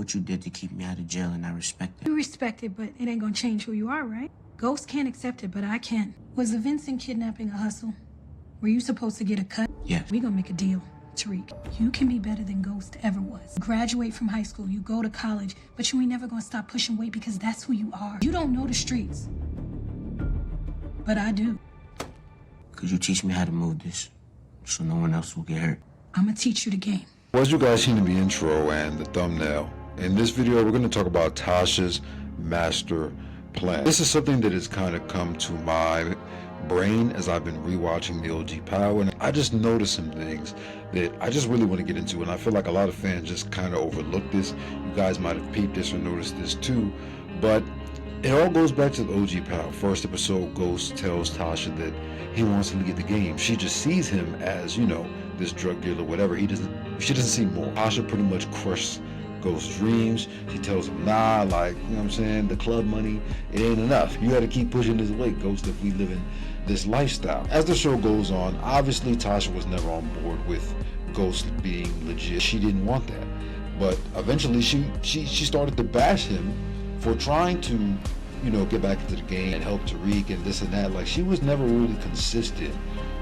what you did to keep me out of jail, and I respect it. You respect it, but it ain't gonna change who you are, right? Ghost can't accept it, but I can. Was the Vincent kidnapping a hustle? Were you supposed to get a cut? Yes. We gonna make a deal, Tariq. You can be better than Ghost ever was. Graduate from high school, you go to college, but you ain't never gonna stop pushing weight because that's who you are. You don't know the streets, but I do. Could you teach me how to move this so no one else will get hurt? I'm gonna teach you the game. Well, as you guys seen in the intro and the thumbnail, in this video we're going to talk about Tasha's master plan. This is something that has kind of come to my brain as I've been rewatching the OG Power, and I just noticed some things that I just really want to get into, and I feel like a lot of fans just kind of overlook this. You guys might have peeped this or noticed this too, but it all goes back to the OG Power. First episode, Ghost tells Tasha that he wants him to get the game. She just sees him as, you know, this drug dealer, whatever. She doesn't see more. Tasha pretty much crushed Ghost's dreams. She tells him, nah, like, you know what I'm saying, the club money, it ain't enough. You gotta keep pushing this weight, Ghost, if we live in this lifestyle. As the show goes on, obviously Tasha was never on board with Ghost being legit. She didn't want that. But eventually she started to bash him for trying to, you know, get back into the game and help Tariq and this and that. Like, she was never really consistent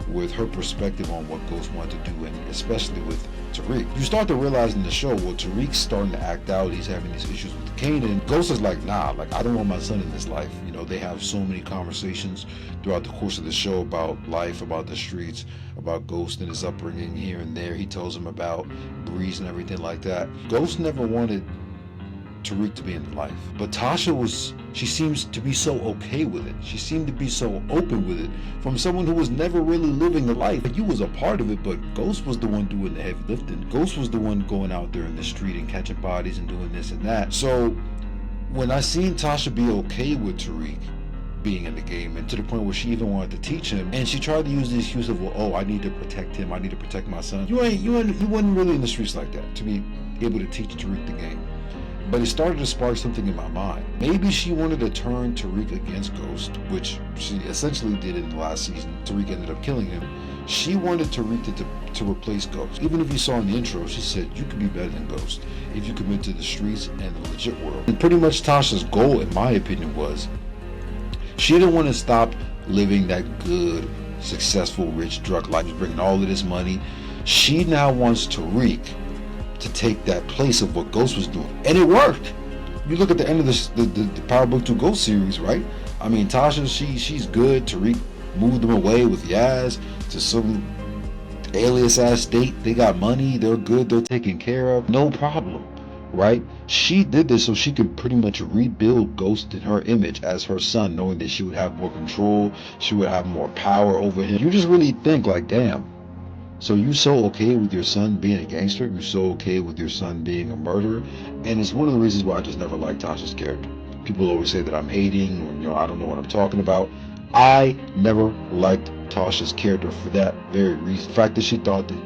with her perspective on what Ghost wanted to do, and especially with Tariq. You start to realize in the show, well, Tariq's starting to act out, he's having these issues with Kanan. Ghost is like, nah, like, I don't want my son in this life. You know, they have so many conversations throughout the course of the show about life, about the streets, about Ghost and his upbringing here and there. He tells him about Breeze and everything like that. Ghost never wanted Tariq to be in the life, but Tasha she seems to be so okay with it. She seemed to be so open with it from someone who was never really living the life. Like, you was a part of it, but Ghost was the one doing the heavy lifting. Ghost was the one going out there in the street and catching bodies and doing this and that. So when I seen Tasha be okay with Tariq being in the game, and to the point where she even wanted to teach him, and she tried to use the excuse of, well, oh, I need to protect him, I need to protect my son. You wasn't really in the streets like that to be able to teach Tariq the game. But it started to spark something in my mind. Maybe she wanted to turn Tariq against Ghost, which she essentially did in the last season. Tariq ended up killing him. She wanted Tariq to replace Ghost. Even if you saw in the intro, she said, you could be better than Ghost if you commit to the streets and the legit world. And pretty much Tasha's goal, in my opinion, was she didn't want to stop living that good, successful, rich drug life, bringing all of this money. She now wants Tariq to take that place of what Ghost was doing, and it worked. You look at the end of the Power Book 2 Ghost series, right? I mean, Tasha, she's good. Tariq moved them away with Yaz to some alias ass state. They got money, they're good, they're taken care of, no problem, right? She did this so she could pretty much rebuild Ghost in her image as her son, knowing that she would have more control, she would have more power over him. You just really think like, damn, so you so okay with your son being a gangster? You so okay with your son being a murderer? And it's one of the reasons why I just never liked Tasha's character. People always say that I'm hating, or, you know, I don't know what I'm talking about. I never liked Tasha's character for that very reason. The fact that she thought that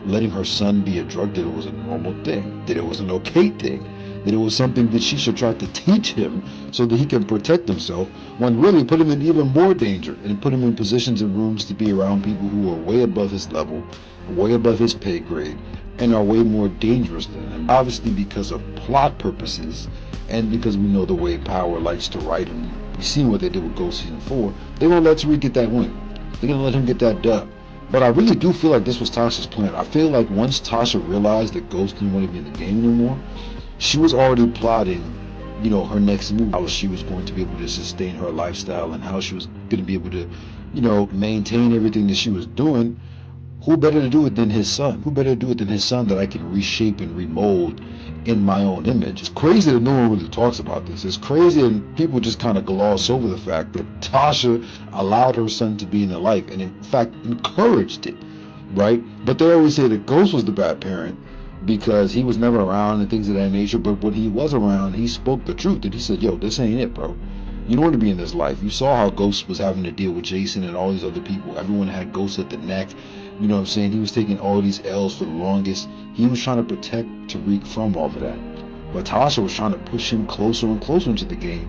letting her son be a drug dealer was a normal thing, that it was an okay thing, that it was something that she should try to teach him so that he can protect himself, when really put him in even more danger and put him in positions and rooms to be around people who are way above his level, way above his pay grade, and are way more dangerous than him. Obviously because of plot purposes, and because we know the way Power likes to write, and we've seen what they did with Ghost Season 4, they won't let Tariq get that win. They're going to let him get that dub. But I really do feel like this was Tasha's plan. I feel like once Tasha realized that Ghost didn't want to be in the game anymore, she was already plotting, you know, her next move, how she was going to be able to sustain her lifestyle and how she was going to be able to, you know, maintain everything that she was doing. Who better to do it than his son? Who better to do it than his son that I can reshape and remold in my own image? It's crazy that no one really talks about this. It's crazy, and people just kind of gloss over the fact that Tasha allowed her son to be in her life, and in fact encouraged it, right? But they always say that Ghost was the bad parent because he was never around and things of that nature. But when he was around, he spoke the truth, and he said, yo, this ain't it, bro. You don't want to be in this life. You saw how Ghost was having to deal with Jason and all these other people. Everyone had Ghost at the neck. You know what I'm saying? He was taking all these L's for the longest. He was trying to protect Tariq from all of that. But Tasha was trying to push him closer and closer into the game.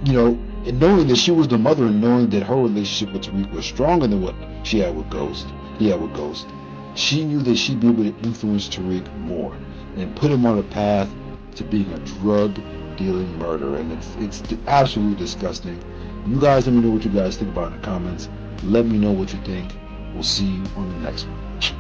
You know, and knowing that she was the mother, and knowing that her relationship with Tariq was stronger than what she had with Ghost. He had with Ghost. She knew that she'd be able to influence Tariq more and put him on a path to being a drug dealing murderer, and it's absolutely disgusting. You guys let me know what you guys think about in the comments. Let me know what you think. We'll see you on the next one.